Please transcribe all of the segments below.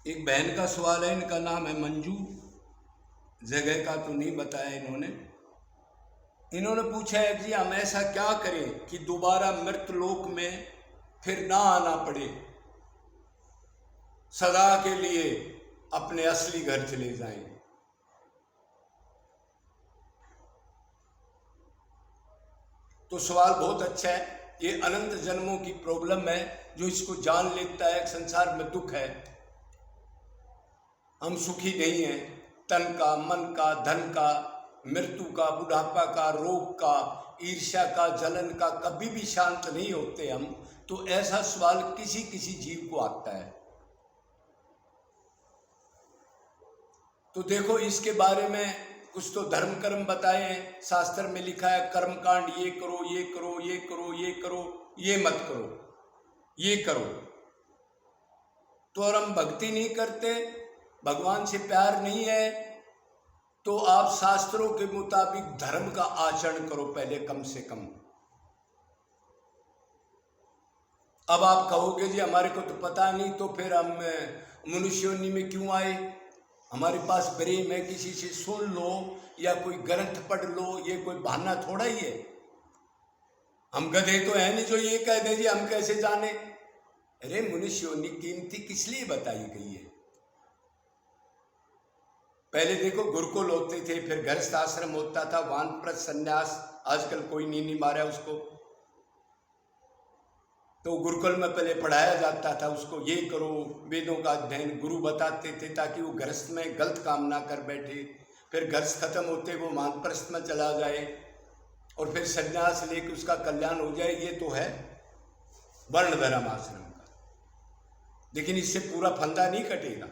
एक बहन का सवाल है, इनका नाम है मंजू, जगह का तो नहीं बताया इन्होंने पूछा है कि हम ऐसा क्या करें कि दोबारा मृतलोक में फिर ना आना पड़े, सदा के लिए अपने असली घर चले जाएं। तो सवाल बहुत अच्छा है। ये अनंत जन्मों की प्रॉब्लम है, जो इसको जान लेता है संसार में दुख है, हम सुखी नहीं हैं। तन का, मन का, धन का, मृत्यु का, बुढ़ापा का, रोग का, ईर्ष्या का, जलन का, कभी भी शांत नहीं होते हम। तो ऐसा सवाल किसी किसी जीव को आता है। तो देखो, इसके बारे में कुछ तो धर्म कर्म बताए हैं, शास्त्र में लिखा है कर्म कांड, ये करो, ये करो, ये करो, ये करो, ये मत करो, ये करो। तो और हम भक्ति नहीं करते, भगवान से प्यार नहीं है, तो आप शास्त्रों के मुताबिक धर्म का आचरण करो पहले, कम से कम। अब आप कहोगे जी हमारे को तो पता नहीं, तो फिर हम मनुष्य योनि में क्यों आए? हमारे पास प्रेम है, किसी से सुन लो या कोई ग्रंथ पढ़ लो, ये कोई बहाना थोड़ा ही है। हम गधे तो है नहीं जो ये कह दे जी हम कैसे जाने। अरे मनुष्य योनि कीमती किस लिए बताई गई है? पहले देखो, गुरुकुल होते थे, फिर गृहस्थ आश्रम होता था, वानप्रस्थ संन्यास, आजकल कोई नहीं मारा उसको। तो गुरुकुल में पहले पढ़ाया जाता था उसको, ये करो, वेदों का अध्ययन गुरु बताते थे ताकि वो गृहस्थ में गलत काम ना कर बैठे। फिर गृहस्थ खत्म होते वो वानप्रस्थ में चला जाए, और फिर संन्यास लेके उसका कल्याण हो जाए। ये तो है वर्ण धर्म आश्रम का, लेकिन इससे पूरा फंदा नहीं कटेगा।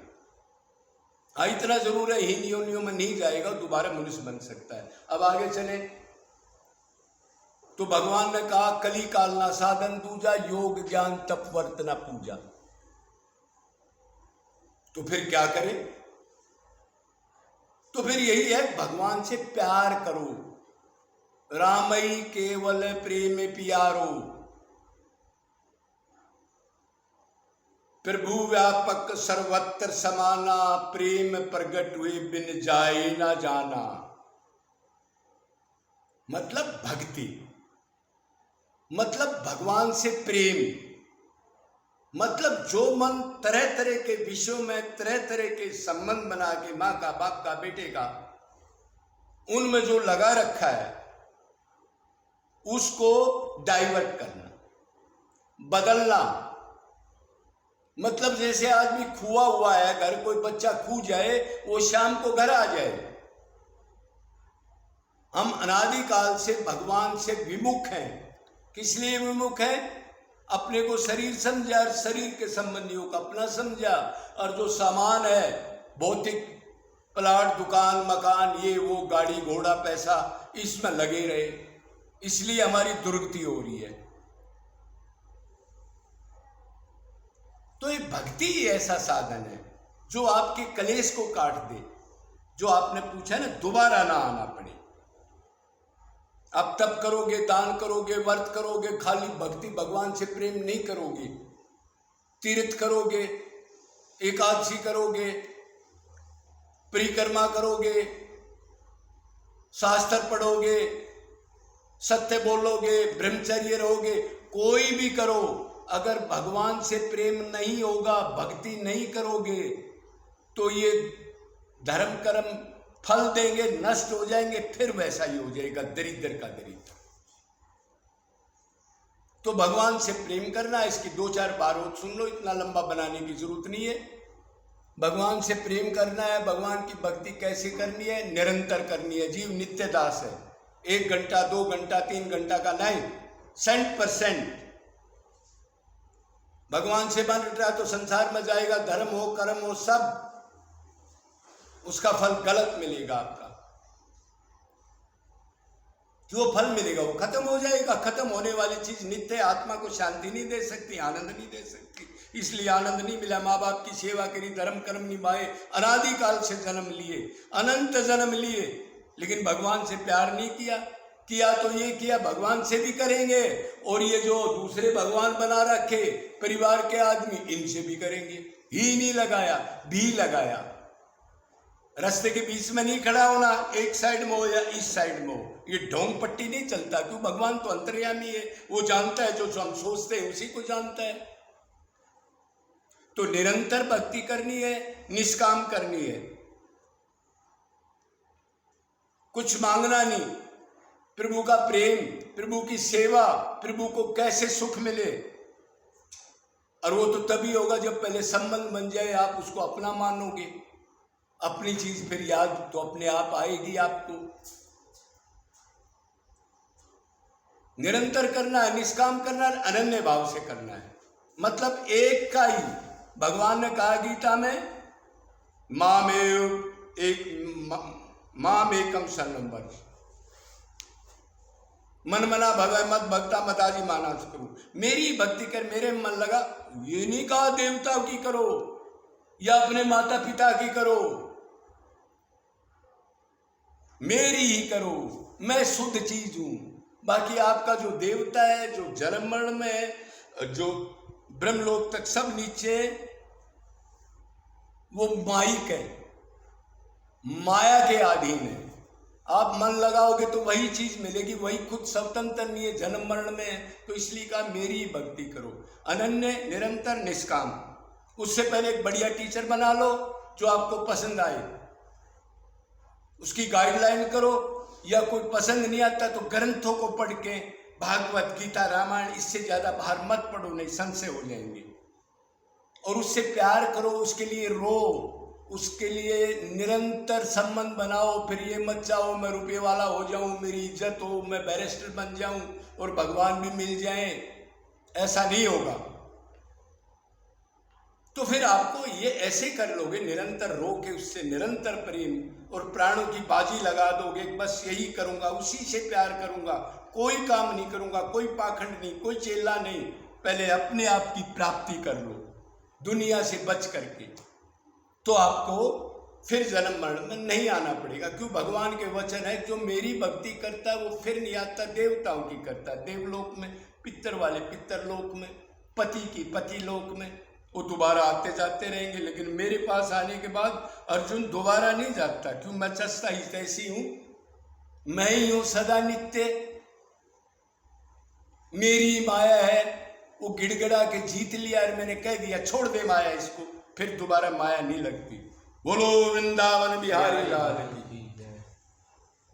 हाँ, इतना जरूर है, हीन योनियों में नहीं जाएगा, दोबारा मनुष्य बन सकता है। अब आगे चले तो भगवान ने कहा कली काल ना साधन दूजा, योग ज्ञान तप वर्त ना पूजा। तो फिर क्या करें? तो फिर यही है, भगवान से प्यार करो। रामई केवल प्रेम पियारो, प्रभु व्यापक सर्वत्र समाना, प्रेम प्रगट हुए बिन जाए ना जाना। मतलब भक्ति, मतलब भगवान से प्रेम, मतलब जो मन तरह तरह के विषयों में तरह तरह के संबंध बना के, माँ का, बाप का, बेटे का, उनमें जो लगा रखा है उसको डाइवर्ट करना, बदलना। मतलब जैसे आदमी खुआ हुआ है, घर कोई बच्चा खू जाए, वो शाम को घर आ जाए। हम अनादिकाल से भगवान से विमुख हैं। किस लिए विमुख हैं? अपने को शरीर समझा और शरीर के संबंधियों को अपना समझा, और जो सामान है भौतिक, प्लाट, दुकान, मकान, ये वो, गाड़ी घोड़ा, पैसा, इसमें लगे रहे, इसलिए हमारी दुर्गति हो रही है। तो ये भक्ति ऐसा साधन है जो आपके कलेश को काट दे। जो आपने पूछा ना, दोबारा ना आना पड़े। अब तप करोगे, दान करोगे, व्रत करोगे, खाली भक्ति भगवान से प्रेम नहीं करोगे, तीर्थ करोगे, एकादशी करोगे, परिक्रमा करोगे, शास्त्र पढ़ोगे, सत्य बोलोगे, ब्रह्मचर्य रहोगे, कोई भी करो, अगर भगवान से प्रेम नहीं होगा, भक्ति नहीं करोगे, तो ये धर्म कर्म फल देंगे, नष्ट हो जाएंगे, फिर वैसा ही हो जाएगा, दरिद्र का दरिद्र। तो भगवान से प्रेम करना, इसकी 2-4 बार सुन लो, इतना लंबा बनाने की जरूरत नहीं है। भगवान से प्रेम करना है, भगवान की भक्ति कैसे करनी है? निरंतर करनी है। जीव नित्य दास है, 1 घंटा, 2 घंटा, 3 घंटा का नहीं, 100%। भगवान से बन रहा तो संसार में जाएगा, धर्म हो, कर्म हो, सब उसका फल गलत मिलेगा आपका। जो फल मिलेगा वो खत्म हो जाएगा। खत्म होने वाली चीज नित्य आत्मा को शांति नहीं दे सकती, आनंद नहीं दे सकती। इसलिए आनंद नहीं मिला। माँ बाप की सेवा करी, धर्म कर्म निभाए, अनादिकाल से जन्म लिए, अनंत जन्म लिए, लेकिन भगवान से प्यार नहीं किया, किया तो ये किया, भगवान से भी करेंगे, और ये जो दूसरे भगवान बना रखे परिवार के आदमी, इनसे भी करेंगे। ही नहीं लगाया, भी लगाया। रास्ते के बीच में नहीं खड़ा होना, एक साइड में हो या इस साइड में हो, ये ढोंग पट्टी नहीं चलता। क्यों? भगवान तो अंतर्यामी है, वो जानता है, जो हम सोचते हैं उसी को जानता है। तो निरंतर भक्ति करनी है, निष्काम करनी है, कुछ मांगना नहीं। प्रभु का प्रेम, प्रभु की सेवा, प्रभु को कैसे सुख मिले, और वो तो तभी होगा जब पहले संबंध बन जाए, आप उसको अपना मानोगे। अपनी चीज फिर याद तो अपने आप आएगी आपको। निरंतर करना है, निष्काम करना है, अनन्य भाव से करना है। मतलब एक का ही, भगवान ने कहा गीता में, माम एकम शरणम व्रज, मन मना भगवै मत भक्ता मताजी मानस करो। मेरी भक्ति कर, मेरे मन लगा। ये नहीं कहा देवताओं की करो या अपने माता पिता की करो, मेरी ही करो। मैं शुद्ध चीज हूं। बाकी आपका जो देवता है, जो जन्म मरण में है, जो ब्रह्मलोक तक सब नीचे, वो माइक है, माया के अधीन है। आप मन लगाओगे तो वही चीज मिलेगी, वही खुद स्वतंत्र नहीं है, जन्म मरण में है। तो इसलिए कहा मेरी भक्ति करो, अनन्य, निरंतर, निष्काम। उससे पहले एक बढ़िया टीचर बना लो जो आपको पसंद आए, उसकी गाइडलाइन करो। या कोई पसंद नहीं आता तो ग्रंथों को पढ़ के, भागवत गीता रामायण, इससे ज्यादा बाहर मत पढ़ो, नहीं संशय हो जाएंगे। और उससे प्यार करो, उसके लिए रो, उसके लिए निरंतर संबंध बनाओ। फिर ये मत चाहो मैं रुपये वाला हो जाऊं, मेरी इज्जत हो, मैं बैरिस्टर बन जाऊं और भगवान भी मिल जाएं, ऐसा नहीं होगा। तो फिर आपको ये ऐसे कर लोगे, निरंतर रो के उससे निरंतर प्रेम और प्राणों की बाजी लगा दोगे, बस यही करूंगा, उसी से प्यार करूंगा, कोई काम नहीं करूंगा, कोई पाखंड नहीं, कोई चेला नहीं। पहले अपने आप की प्राप्ति कर लो दुनिया से बच करके, तो आपको फिर जन्म मरण में नहीं आना पड़ेगा। क्यों? भगवान के वचन है, जो मेरी भक्ति करता है वो फिर नहीं आता, देवताओं की करता है। देवलोक में, पितर वाले पितर लोक में, पति की पति लोक में, वो दोबारा आते जाते रहेंगे। लेकिन मेरे पास आने के बाद अर्जुन दोबारा नहीं जाता। क्यों? मैं चस्ता ही तैसी हूं, मैं ही हूं सदा नित्य, मेरी माया है। वो गिड़गिड़ा के जीत लिया और मैंने कह दिया छोड़ दे माया इसको, फिर दोबारा माया नहीं लगती। बोलो वृंदावन बिहारी लाल की।